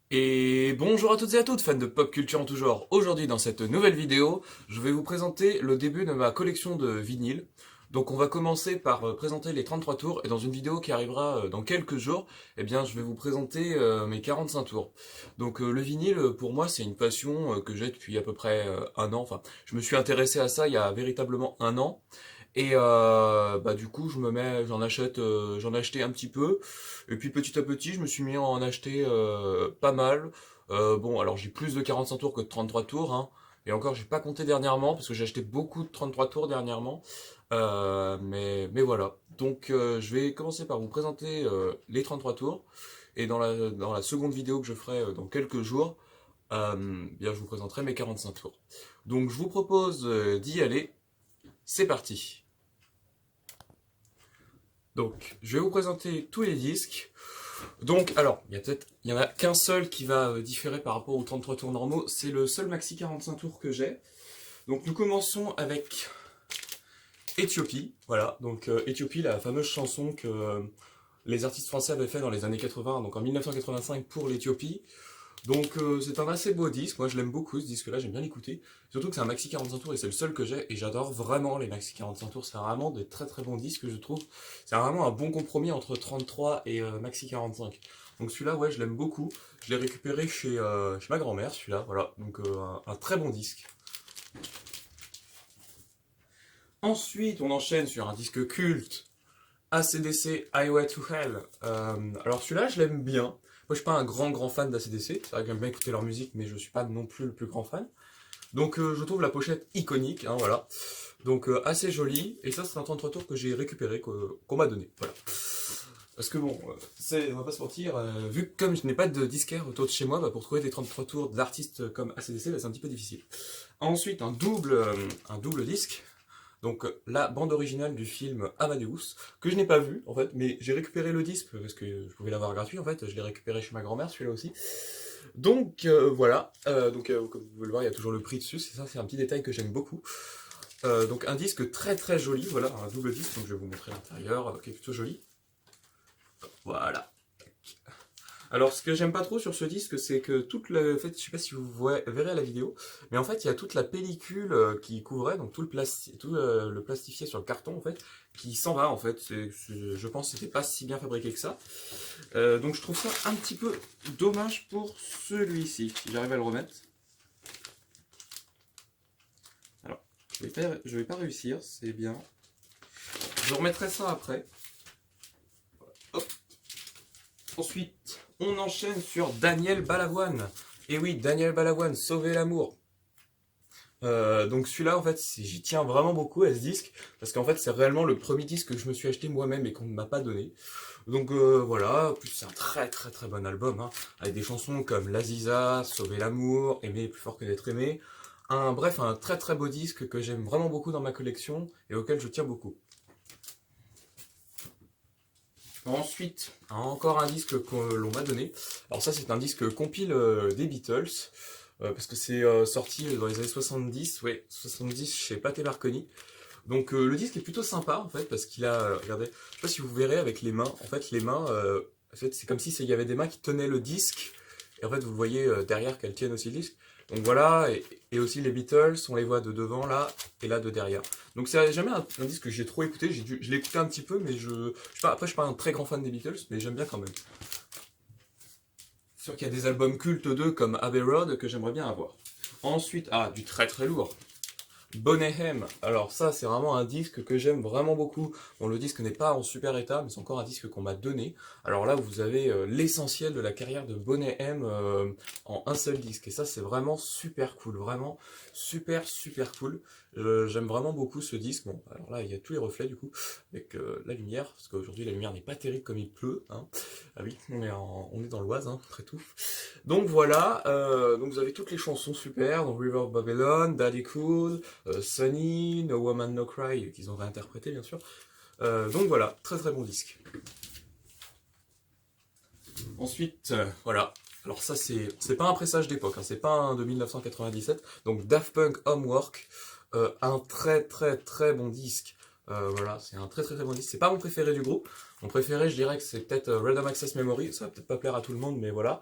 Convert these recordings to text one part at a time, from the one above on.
Et bonjour à toutes et à toutes, fans de pop culture en tout genre. Aujourd'hui, dans cette nouvelle vidéo, je vais vous présenter le début de ma collection de vinyles. Donc on va commencer par présenter les 33 tours, et dans une vidéo qui arrivera dans quelques jours, eh bien je vais vous présenter mes 45 tours. Donc le vinyle, pour moi, c'est une passion que j'ai depuis à peu près un an. Enfin, je me suis intéressé à ça il y a véritablement un an. Et bah du coup, j'en ai acheté un petit peu. Et puis petit à petit, je me suis mis à en acheter pas mal. Bon, alors j'ai plus de 45 tours que de 33 tours, hein. Et encore, j'ai pas compté dernièrement parce que j'ai acheté beaucoup de 33 tours dernièrement. Mais voilà. Donc je vais commencer par vous présenter les 33 tours. Et dans la seconde vidéo que je ferai dans quelques jours, bien je vous présenterai mes 45 tours. Donc je vous propose d'y aller. C'est parti. Donc, je vais vous présenter tous les disques. Donc, alors, il y en a qu'un seul qui va différer par rapport aux 33 tours normaux. C'est le seul maxi 45 tours que j'ai. Donc, nous commençons avec Éthiopie. Voilà, donc Éthiopie, la fameuse chanson que les artistes français avaient fait dans les années 80, donc en 1985 pour l'Éthiopie. Donc c'est un assez beau disque, moi je l'aime beaucoup ce disque-là, j'aime bien l'écouter. Surtout que c'est un maxi 45 tours et c'est le seul que j'ai et j'adore vraiment les maxi 45 tours, c'est vraiment des très très bons disques je trouve. C'est vraiment un bon compromis entre 33 et maxi 45. Donc celui-là ouais je l'aime beaucoup, je l'ai récupéré chez ma grand-mère celui-là, voilà, donc un très bon disque. Ensuite on enchaîne sur un disque culte, AC/DC Highway to Hell. Alors celui-là je l'aime bien. Moi je suis pas un grand fan d'ACDC, c'est vrai que j'aime bien écouter leur musique mais je suis pas non plus le plus grand fan. Donc je trouve la pochette iconique, hein, voilà. Donc assez jolie, et ça c'est un 33 tours que j'ai récupéré, qu'on m'a donné, voilà. Parce que bon, on va pas se mentir, vu que comme je n'ai pas de disquaire autour de chez moi, bah, pour trouver des 33 tours d'artistes comme AC/DC, bah, c'est un petit peu difficile. Ensuite, un double disque, donc la bande originale du film Amadeus, que je n'ai pas vu en fait, mais j'ai récupéré le disque parce que je pouvais l'avoir gratuit en fait, je l'ai récupéré chez ma grand-mère celui-là aussi. Donc voilà, comme vous pouvez le voir, il y a toujours le prix dessus, c'est ça, c'est un petit détail que j'aime beaucoup. Donc un disque très très joli, voilà, un double disque, donc je vais vous montrer l'intérieur, qui est plutôt joli. Voilà. Alors ce que j'aime pas trop sur ce disque, c'est que en fait, je sais pas si vous verrez à la vidéo, mais en fait il y a toute la pellicule qui couvrait, donc tout le plastifié sur le carton en fait, qui s'en va en fait. Je pense que c'était pas si bien fabriqué que ça. Donc je trouve ça un petit peu dommage pour celui-ci, si j'arrive à le remettre. Alors, je vais pas réussir, c'est bien. Je remettrai ça après. Hop. Ensuite, on enchaîne sur Daniel Balavoine. Et oui, Daniel Balavoine, Sauver l'amour. Donc celui-là, en fait, j'y tiens vraiment beaucoup à ce disque, parce qu'en fait, c'est réellement le premier disque que je me suis acheté moi-même et qu'on ne m'a pas donné. Donc voilà, en plus c'est un très très très bon album, hein, avec des chansons comme L'Aziza, Sauver l'amour, Aimer plus fort que d'être aimé. Bref, un très très beau disque que j'aime vraiment beaucoup dans ma collection et auquel je tiens beaucoup. Ensuite, encore un disque que l'on m'a donné. Alors ça, c'est un disque compile des Beatles, parce que c'est sorti dans les années 70, ouais, 70 chez Pathé Marconi. Donc le disque est plutôt sympa en fait, parce qu'il a, regardez, je sais pas si vous verrez avec les mains, en fait les mains, en fait c'est comme si il y avait des mains qui tenaient le disque, et en fait vous voyez derrière qu'elles tiennent aussi le disque. Donc voilà, et aussi les Beatles, on les voit de devant là, et là de derrière. Donc c'est jamais un disque que j'ai trop écouté, je l'ai écouté un petit peu, mais après je suis pas un très grand fan des Beatles, mais j'aime bien quand même. C'est sûr qu'il y a des albums cultes d'eux comme Abbey Road que j'aimerais bien avoir. Ensuite, du très très lourd. Boney M. Alors ça, c'est vraiment un disque que j'aime vraiment beaucoup. Bon, le disque n'est pas en super état, mais c'est encore un disque qu'on m'a donné. Alors là, vous avez l'essentiel de la carrière de Boney M en un seul disque. Et ça, c'est vraiment super cool. Vraiment super super cool. J'aime vraiment beaucoup ce disque. Bon, alors là, il y a tous les reflets du coup, avec la lumière, parce qu'aujourd'hui, la lumière n'est pas terrible comme il pleut, hein. Ah oui, on est dans l'Oise, hein, après tout. Donc voilà, donc vous avez toutes les chansons super, donc River of Babylon, Daddy Cool, Sunny, No Woman No Cry, qu'ils ont réinterprété bien sûr. Donc voilà, très très bon disque. Ensuite, voilà. Alors ça c'est pas un pressage d'époque, hein, c'est pas un de 1997. Donc Daft Punk Homework, un très très très bon disque. Voilà, c'est un très très très bon disque. C'est pas mon préféré du groupe. Mon préféré, je dirais que c'est peut-être Random Access Memory. Ça va peut-être pas plaire à tout le monde, mais voilà.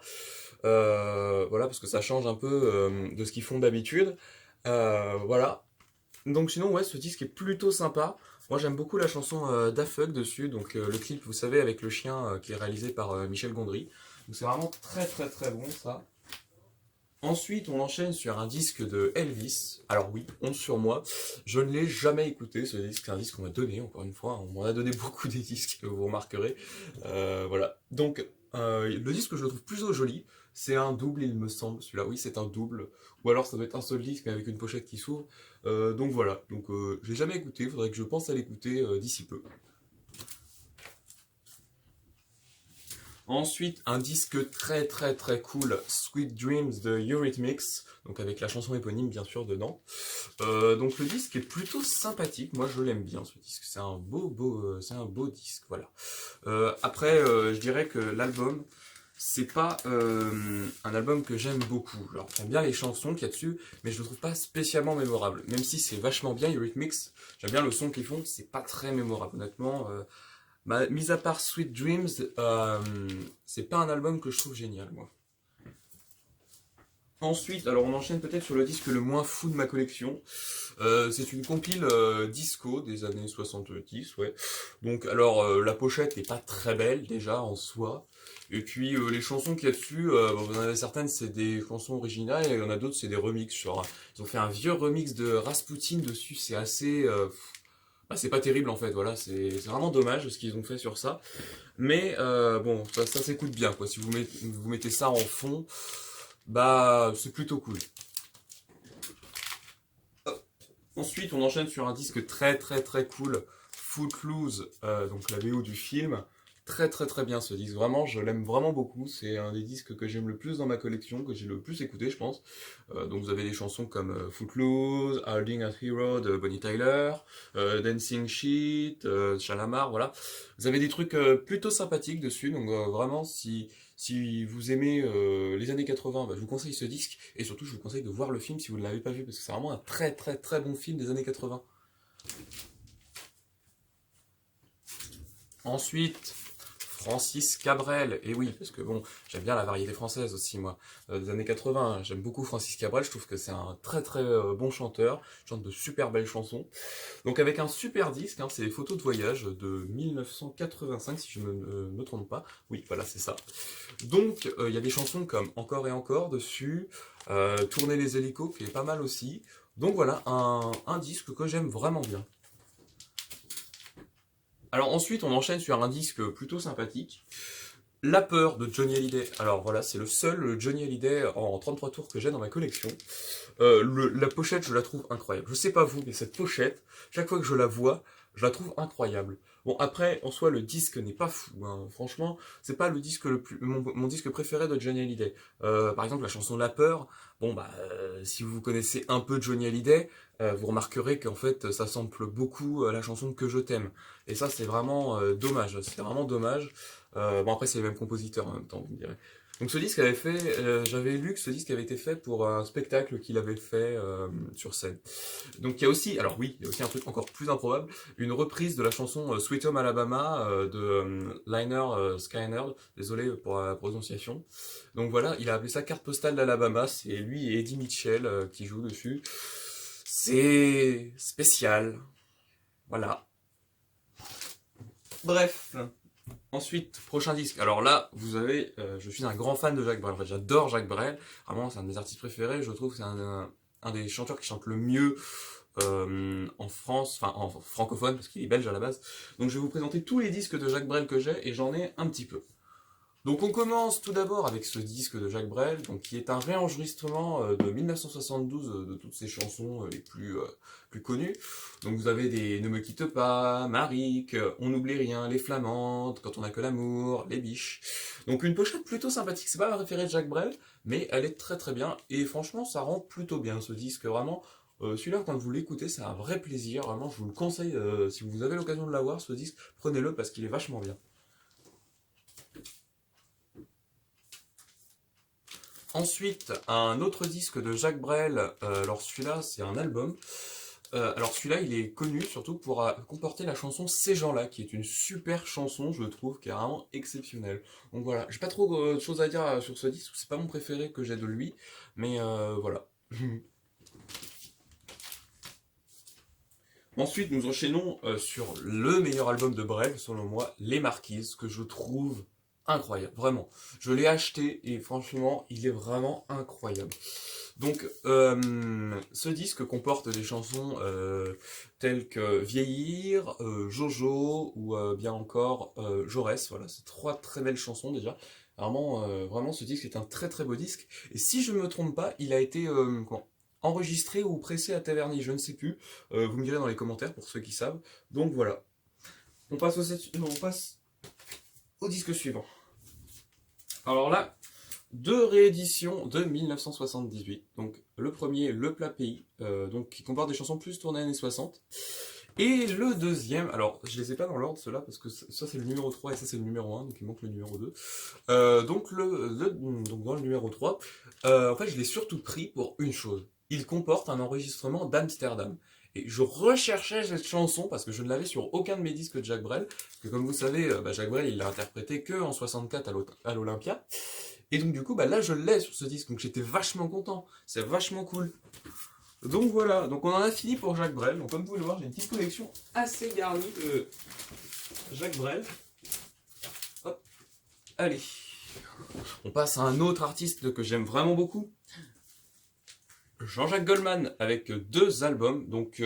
Voilà, parce que ça change un peu de ce qu'ils font d'habitude. Voilà. Donc sinon, ouais, ce disque est plutôt sympa. Moi, j'aime beaucoup la chanson Da Fuck dessus. Donc le clip, vous savez, avec le chien qui est réalisé par Michel Gondry. Donc c'est vraiment très très très bon ça. Ensuite, on enchaîne sur un disque de Elvis. Alors oui, 11 sur moi. Je ne l'ai jamais écouté, ce disque. C'est un disque qu'on m'a donné, encore une fois. On m'en a donné beaucoup des disques, vous remarquerez. Voilà. Donc, le disque, je le trouve plutôt joli. C'est un double, il me semble. Celui-là, oui, c'est un double. Ou alors, ça doit être un seul disque, mais avec une pochette qui s'ouvre. Donc voilà. Donc, je l'ai jamais écouté. Il faudrait que je pense à l'écouter d'ici peu. Ensuite, un disque très très très cool, Sweet Dreams de Eurythmics, donc avec la chanson éponyme bien sûr dedans. Donc le disque est plutôt sympathique, moi je l'aime bien ce disque, c'est un beau disque, voilà. Après, je dirais que l'album, c'est pas un album que j'aime beaucoup. Alors j'aime bien les chansons qu'il y a dessus, mais je le trouve pas spécialement mémorable. Même si c'est vachement bien Eurythmics, j'aime bien le son qu'ils font, c'est pas très mémorable honnêtement. Bah, mis à part Sweet Dreams, c'est pas un album que je trouve génial, moi. Ensuite, alors on enchaîne peut-être sur le disque le moins fou de ma collection. C'est une compile disco des années 70, ouais. Donc, alors, la pochette n'est pas très belle déjà en soi. Et puis, les chansons qu'il y a dessus, bon, vous en avez certaines, c'est des chansons originales, et il y en a d'autres, c'est des remixes. Genre, ils ont fait un vieux remix de Rasputin dessus, c'est assez. Bah, c'est pas terrible en fait, voilà, c'est vraiment dommage ce qu'ils ont fait sur ça. Mais bon, ça s'écoute bien quoi. Si vous mettez ça en fond, bah c'est plutôt cool. Ensuite, on enchaîne sur un disque très très très cool, Footloose, donc la VO du film. Très très très bien ce disque, vraiment, je l'aime vraiment beaucoup. C'est un des disques que j'aime le plus dans ma collection, que j'ai le plus écouté, je pense. Donc vous avez des chansons comme Footloose, Holding a Hero de Bonnie Tyler, Dancing Sheet, Shalamar, voilà. Vous avez des trucs plutôt sympathiques dessus, donc vraiment, si vous aimez les années 80, bah, je vous conseille ce disque, et surtout je vous conseille de voir le film si vous ne l'avez pas vu, parce que c'est vraiment un très très très bon film des années 80. Ensuite, Francis Cabrel, et oui, parce que bon, j'aime bien la variété française aussi, moi, des années 80, j'aime beaucoup Francis Cabrel, je trouve que c'est un très très bon chanteur, il chante de super belles chansons. Donc avec un super disque, hein, c'est des photos de voyage de 1985, si je ne me trompe pas, oui, voilà, c'est ça. Donc, il y a des chansons comme Encore et encore dessus, Tourner les hélicos, qui est pas mal aussi. Donc voilà, un disque que j'aime vraiment bien. Alors ensuite, on enchaîne sur un disque plutôt sympathique. La peur de Johnny Hallyday. Alors voilà, c'est le seul Johnny Hallyday en 33 tours que j'ai dans ma collection. La pochette, je la trouve incroyable. Je sais pas vous, mais cette pochette, chaque fois que je la vois, je la trouve incroyable. Bon, après, en soi, le disque n'est pas fou, hein. Franchement, c'est pas le disque mon disque préféré de Johnny Hallyday. Par exemple, la chanson La Peur. Bon, bah, si vous connaissez un peu Johnny Hallyday, vous remarquerez qu'en fait, ça sample beaucoup la chanson Que je t'aime. Et ça, c'est vraiment dommage. C'est vraiment dommage. Bon, après, c'est les mêmes compositeurs en même temps, vous me direz. Donc ce disque avait fait, j'avais lu que ce disque avait été fait pour un spectacle qu'il avait fait sur scène. Donc il y a aussi, alors oui, il y a aussi un truc encore plus improbable, une reprise de la chanson Sweet Home Alabama de Liner Skynyrd, désolé pour la prononciation. Donc voilà, il a appelé ça Carte postale d'Alabama, c'est lui et Eddie Mitchell qui jouent dessus. C'est spécial, voilà. Bref. Ensuite, prochain disque. Alors là, vous avez, je suis un grand fan de Jacques Brel. En fait, j'adore Jacques Brel. Vraiment, c'est un de mes artistes préférés. Je trouve que c'est un des chanteurs qui chante le mieux en France, enfin en francophone, parce qu'il est belge à la base. Donc, je vais vous présenter tous les disques de Jacques Brel que j'ai, et j'en ai un petit peu. Donc on commence tout d'abord avec ce disque de Jacques Brel, donc, qui est un réenregistrement de 1972 de toutes ses chansons les plus connues. Donc vous avez des Ne me quitte pas, Maric, On n'oublie rien, Les Flamandes, Quand on n'a que l'amour, Les Biches. Donc une pochette plutôt sympathique, c'est pas ma préférée de Jacques Brel, mais elle est très très bien, et franchement ça rend plutôt bien ce disque, vraiment. Celui-là, quand vous l'écoutez, c'est un vrai plaisir, vraiment je vous le conseille, si vous avez l'occasion de l'avoir, ce disque, prenez-le parce qu'il est vachement bien. Ensuite, un autre disque de Jacques Brel, alors celui-là c'est un album, alors celui-là, il est connu surtout pour comporter la chanson Ces gens-là, qui est une super chanson, je trouve, qui est vraiment exceptionnelle. Donc voilà, j'ai pas trop de choses à dire sur ce disque, c'est pas mon préféré que j'ai de lui, mais voilà. Ensuite, nous enchaînons sur le meilleur album de Brel, selon moi, Les Marquises, que je trouve incroyable, vraiment. Je l'ai acheté et franchement, il est vraiment incroyable. Donc, ce disque comporte des chansons telles que Vieillir, Jojo ou bien encore Jaurès. Voilà, c'est trois très belles chansons déjà. Vraiment, ce disque est un très très beau disque. Et si je ne me trompe pas, il a été enregistré ou pressé à Taverny, je ne sais plus. Vous me direz dans les commentaires pour ceux qui savent. Donc voilà. On passe au disque suivant. Alors là, deux rééditions de 1978. Donc le premier, Le Plat Pays, donc qui comporte des chansons plus tournées années 60. Et le deuxième, alors je les ai pas dans l'ordre ceux-là parce que ça c'est le numéro 3 et ça c'est le numéro 1, donc il manque le numéro 2. Donc dans le numéro 3, en fait je l'ai surtout pris pour une chose. Il comporte un enregistrement d'Amsterdam. Et je recherchais cette chanson parce que je ne l'avais sur aucun de mes disques de Jacques Brel. Parce que comme vous savez, Jacques Brel il l'a interprété que en 64 à l'Olympia. Et donc du coup, là je l'ai sur ce disque, donc j'étais vachement content. C'est vachement cool. Donc voilà, donc on en a fini pour Jacques Brel. Donc comme vous pouvez le voir, j'ai une petite collection assez garnie de Jacques Brel. Hop, allez. On passe à un autre artiste que j'aime vraiment beaucoup. Jean-Jacques Goldman avec deux albums. Donc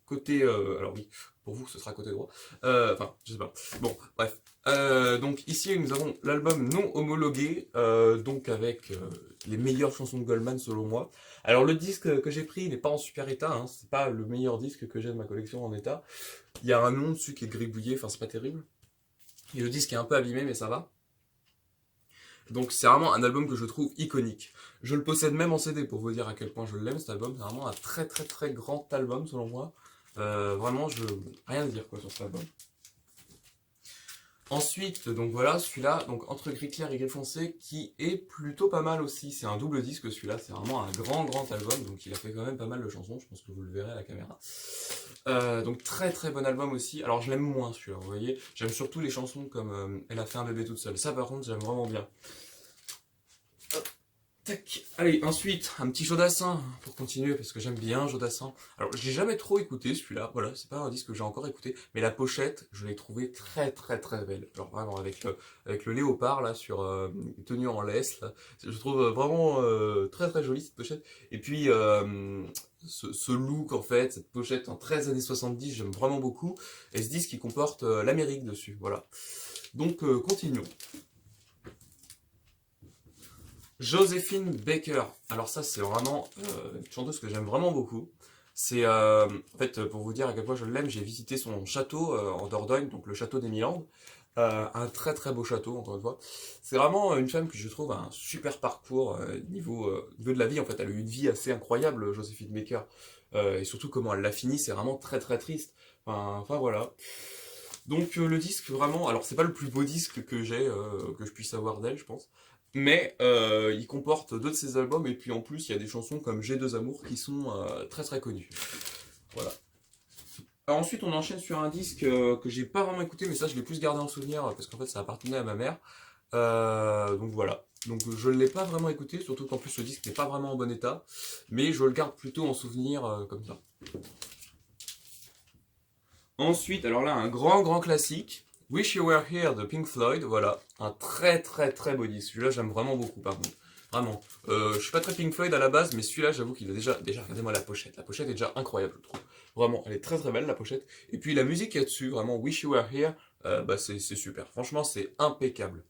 côté... alors oui, pour vous ce sera côté droit. Enfin, je sais pas. Bon, bref. Donc ici nous avons l'album non homologué, donc avec les meilleures chansons de Goldman selon moi. Alors le disque que j'ai pris il n'est pas en super état, hein, c'est pas le meilleur disque que j'ai de ma collection en état. Il y a un nom dessus qui est gribouillé, enfin c'est pas terrible. Et le disque est un peu abîmé mais ça va. Donc c'est vraiment un album que je trouve iconique. Je le possède même en CD pour vous dire à quel point je l'aime cet album. C'est vraiment un très très très grand album selon moi. Vraiment je rien à dire quoi sur cet album. Ensuite, donc voilà, celui-là, donc entre gris clair et gris foncé, qui est plutôt pas mal aussi. C'est un double disque celui-là, c'est vraiment un grand album, donc il a fait quand même pas mal de chansons, je pense que vous le verrez à la caméra. Donc très très bon album aussi. Alors je l'aime moins celui-là, vous voyez. J'aime surtout les chansons comme Elle a fait un bébé toute seule. Ça par contre j'aime vraiment bien. Tac. Allez, ensuite, un petit Jodassin pour continuer, parce que j'aime bien Jodassin. Alors, j'ai jamais trop écouté celui-là, voilà, c'est pas un disque que j'ai encore écouté, mais la pochette, je l'ai trouvée très très très belle. Alors vraiment, avec le léopard, là, sur tenu en laisse, là, je trouve vraiment très très jolie cette pochette. Et puis, ce look, en fait, cette pochette en 13 années 70, j'aime vraiment beaucoup. Et ce disque, il comporte l'Amérique dessus, voilà. Donc, continuons. Joséphine Baker. Alors ça, c'est vraiment une chanteuse que j'aime vraiment beaucoup. C'est en fait pour vous dire à quel point je l'aime, j'ai visité son château en Dordogne, donc le château des Milandes. Un très très beau château encore une fois. C'est vraiment une femme que je trouve a un super parcours niveau de la vie. En fait, elle a eu une vie assez incroyable, Joséphine Baker. Et surtout comment elle l'a fini, c'est vraiment très très triste. Enfin voilà. Donc le disque vraiment, alors c'est pas le plus beau disque que j'ai, que je puisse avoir d'elle, je pense. Mais il comporte deux de ses albums et puis en plus il y a des chansons comme J'ai deux amours qui sont très très connues. Voilà. Alors ensuite on enchaîne sur un disque que j'ai pas vraiment écouté mais ça je l'ai plus gardé en souvenir parce qu'en fait ça appartenait à ma mère. Donc voilà. Donc je ne l'ai pas vraiment écouté, surtout qu'en plus ce disque n'est pas vraiment en bon état. Mais je le garde plutôt en souvenir comme ça. Ensuite, alors là, un grand classique, Wish You Were Here de Pink Floyd, voilà, un très très très beau disque. Celui-là, j'aime vraiment beaucoup, par contre. Vraiment. Je suis pas très Pink Floyd à la base, mais celui-là, j'avoue qu'il a déjà, regardez-moi la pochette. La pochette est déjà incroyable, je trouve. Vraiment, elle est très très belle, la pochette. Et puis la musique qu'il y a dessus, vraiment, Wish You Were Here, c'est super. Franchement, c'est impeccable.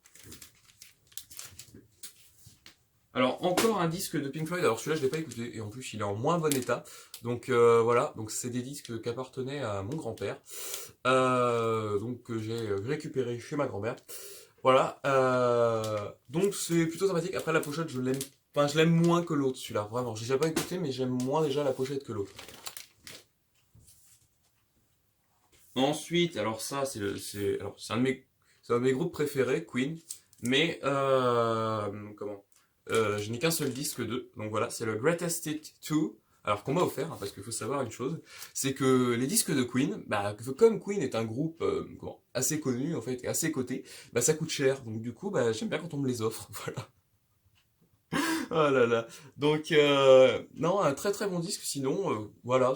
Alors encore un disque de Pink Floyd, alors celui-là je l'ai pas écouté et en plus il est en moins bon état. Donc voilà, donc c'est des disques qui appartenaient à mon grand-père, donc que j'ai récupéré chez ma grand-mère. Voilà, donc c'est plutôt sympathique. Après la pochette je l'aime moins que l'autre celui-là, vraiment. J'ai déjà pas écouté mais j'aime moins déjà la pochette que l'autre. Ensuite, alors ça c'est un de mes groupes préférés, Queen, mais comment? Je n'ai qu'un seul disque d'eux, donc voilà, c'est le Greatest Hits 2, alors qu'on m'a offert, hein, parce qu'il faut savoir une chose, c'est que les disques de Queen, bah, comme Queen est un groupe assez connu, en fait, et assez coté, bah, ça coûte cher. Donc du coup, bah, j'aime bien quand on me les offre. Voilà. Oh là là. Donc, non, un très très bon disque, sinon, voilà,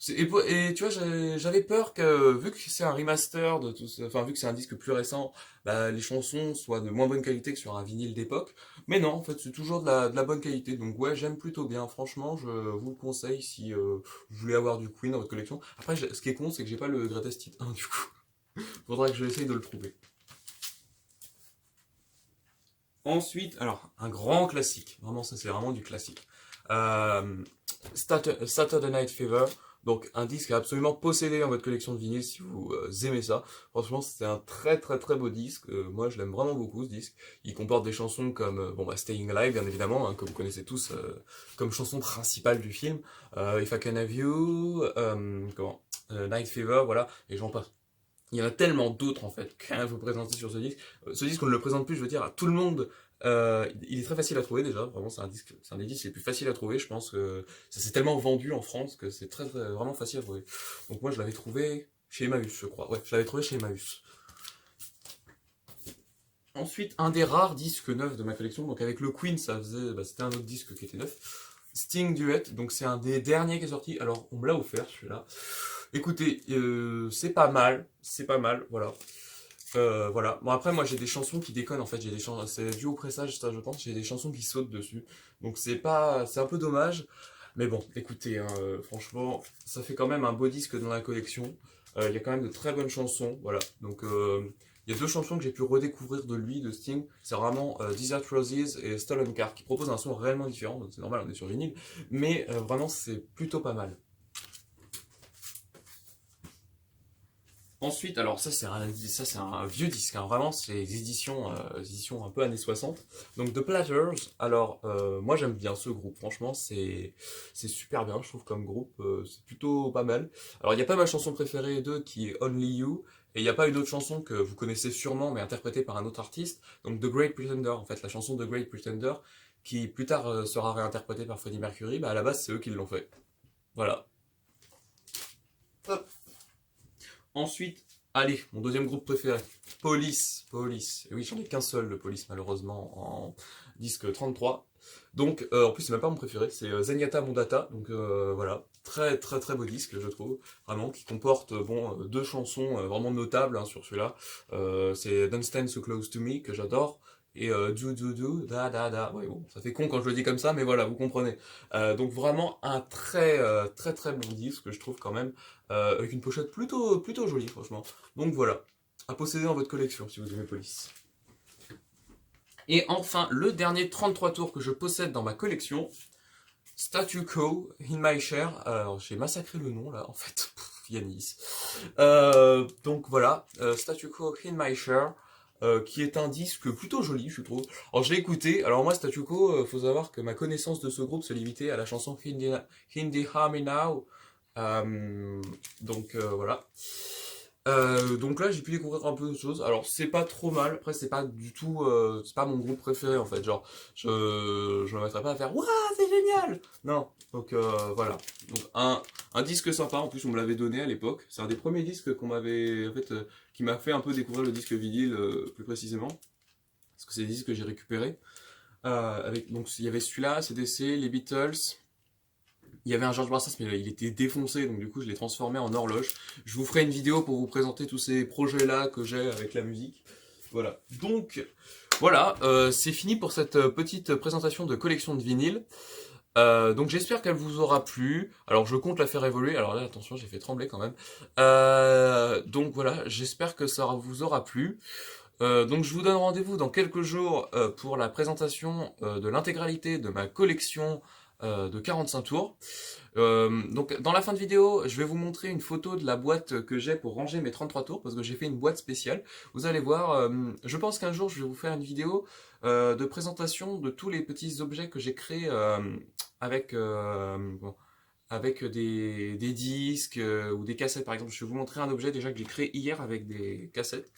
et tu vois, j'avais peur que, vu que c'est un remaster de tout ça, enfin, vu que c'est un disque plus récent, bah, les chansons soient de moins bonne qualité que sur un vinyle d'époque. Mais non, en fait, c'est toujours de la bonne qualité. Donc, ouais, j'aime plutôt bien. Franchement, je vous le conseille si vous voulez avoir du Queen dans votre collection. Après, ce qui est con, c'est que j'ai pas le Greatest Hits 1, du coup. Faudra que je essaye de le trouver. Ensuite, alors, un grand classique. Vraiment, ça, c'est vraiment du classique. Euh, Saturday Night Fever. Donc, un disque à absolument posséder dans votre collection de vinyles si vous aimez ça. Franchement, c'est un très très très beau disque. Moi, je l'aime vraiment beaucoup, ce disque. Il comporte des chansons comme bon, bah, Staying Alive, bien évidemment, hein, comme vous connaissez tous, comme chanson principale du film. If I Can Have You, Night Fever, voilà, et j'en passe. Il y en a tellement d'autres en fait qu'à vous présenter sur ce disque. Ce disque, on ne le présente plus, je veux dire, à tout le monde. Il est très facile à trouver déjà, vraiment c'est un des disques les plus faciles à trouver. Je pense que ça s'est tellement vendu en France que c'est vraiment facile à trouver. Donc moi je l'avais trouvé chez Emmaüs, je crois. Ouais, je l'avais trouvé chez Emmaüs. Ensuite, un des rares disques neufs de ma collection, donc avec le Queen, c'était un autre disque qui était neuf. Sting Duet, donc c'est un des derniers qui est sorti. Alors on me l'a offert celui-là. Écoutez, c'est pas mal, voilà. Voilà. Bon après moi j'ai des chansons qui déconnent en fait, j'ai des chansons, c'est dû au pressage ça je pense, j'ai des chansons qui sautent dessus. Donc c'est un peu dommage. Mais bon, écoutez, hein, franchement, ça fait quand même un beau disque dans la collection. Il y a quand même de très bonnes chansons, voilà. Donc il y a deux chansons que j'ai pu redécouvrir de lui, de Sting. C'est vraiment Desert Roses et Stolen Car, qui proposent un son réellement différent. Donc c'est normal, on est sur vinyle, mais vraiment c'est plutôt pas mal. Ensuite, alors ça c'est un vieux disque, hein, vraiment c'est les éditions un peu années 60. Donc The Platters, alors moi j'aime bien ce groupe, franchement c'est super bien je trouve comme groupe, c'est plutôt pas mal. Alors il n'y a pas ma chanson préférée d'eux qui est Only You, et il n'y a pas une autre chanson que vous connaissez sûrement mais interprétée par un autre artiste, donc The Great Pretender, en fait la chanson The Great Pretender, qui plus tard sera réinterprétée par Freddie Mercury, bah à la base c'est eux qui l'ont fait. Voilà. Hop. Ensuite, allez, mon deuxième groupe préféré, Police. Police. Et oui, j'en ai qu'un seul, le Police, malheureusement, en disque 33. Donc, en plus, c'est même pas mon préféré, c'est Zenyatta Mondata. Donc, voilà, très très très beau disque, je trouve, vraiment, qui comporte bon, deux chansons vraiment notables hein, sur celui-là. C'est Don't Stand So Close To Me, que j'adore. Et Do Do Do, Da Da Da. Ouais, bon, ça fait con quand je le dis comme ça, mais voilà, vous comprenez. Donc vraiment un très très très bon disque que je trouve quand même avec une pochette plutôt jolie, franchement. Donc voilà, à posséder dans votre collection si vous aimez Police. Et enfin, le dernier 33 tours que je possède dans ma collection, Statu Quo, In My Share. Alors, j'ai massacré le nom là, en fait. Yanis. Donc voilà, Statu Quo, In My Share. Qui est un disque plutôt joli, je trouve. Alors je l'ai écouté. Alors moi, Statu Quo, faut savoir que ma connaissance de ce groupe se limitait à la chanson Hindi Harmony Now. Donc voilà. Donc là, j'ai pu découvrir un peu de choses. Alors, c'est pas trop mal. Après, c'est pas du tout, c'est pas mon groupe préféré en fait. Genre, je me mettrais pas à faire Waouh, c'est génial! Non. Donc voilà. Donc un disque sympa. En plus, on me l'avait donné à l'époque. C'est un des premiers disques qu'on m'avait, en fait, qui m'a fait un peu découvrir le disque vinyle plus précisément. Parce que c'est des disques que j'ai récupérés. Donc, il y avait celui-là, CDC, les Beatles. Il y avait un George Brassens, mais il était défoncé, donc du coup je l'ai transformé en horloge. Je vous ferai une vidéo pour vous présenter tous ces projets-là que j'ai avec la musique. Voilà. Donc, voilà, c'est fini pour cette petite présentation de collection de vinyles. Donc j'espère qu'elle vous aura plu. Alors je compte la faire évoluer. Alors là, attention, j'ai fait trembler quand même. Donc voilà, j'espère que ça vous aura plu. Donc je vous donne rendez-vous dans quelques jours pour la présentation de l'intégralité de ma collection de 45 tours. Donc dans la fin de vidéo, je vais vous montrer une photo de la boîte que j'ai pour ranger mes 33 tours, parce que j'ai fait une boîte spéciale. Vous allez voir, je pense qu'un jour je vais vous faire une vidéo de présentation de tous les petits objets que j'ai créés avec, avec des disques ou des cassettes. Par exemple, je vais vous montrer un objet déjà que j'ai créé hier avec des cassettes.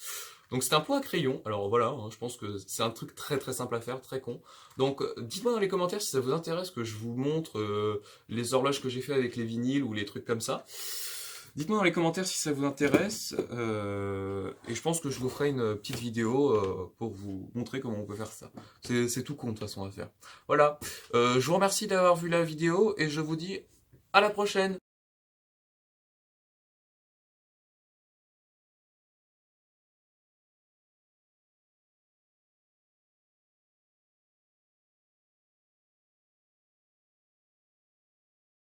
Donc c'est un pot à crayon, alors voilà, hein, je pense que c'est un truc très très simple à faire, très con. Donc dites-moi dans les commentaires si ça vous intéresse que je vous montre les horloges que j'ai fait avec les vinyles ou les trucs comme ça. Dites-moi dans les commentaires si ça vous intéresse, et je pense que je vous ferai une petite vidéo pour vous montrer comment on peut faire ça. C'est tout con de toute façon à faire. Voilà, je vous remercie d'avoir vu la vidéo et je vous dis à la prochaine.